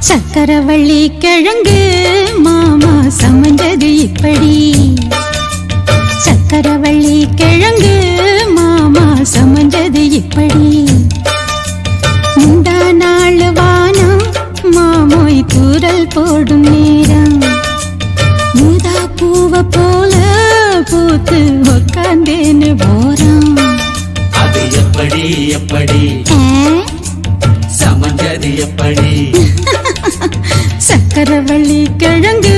சக்கரவள்ளி கிழங்கு மாமா சமஞ்சது இப்படி. சக்கரவள்ளி கிழங்கு மாமா சமஞ்சது இப்படி. முந்தா நாள் வானம் மாமோய் தூரல் போடும் நேரம். மூதா பூவ போல பூத்து உக்காந்தேன்னு போறான். அது எப்படி எப்படி சமஞ்சது எப்படி. சக்கரவள்ளி கிழங்கு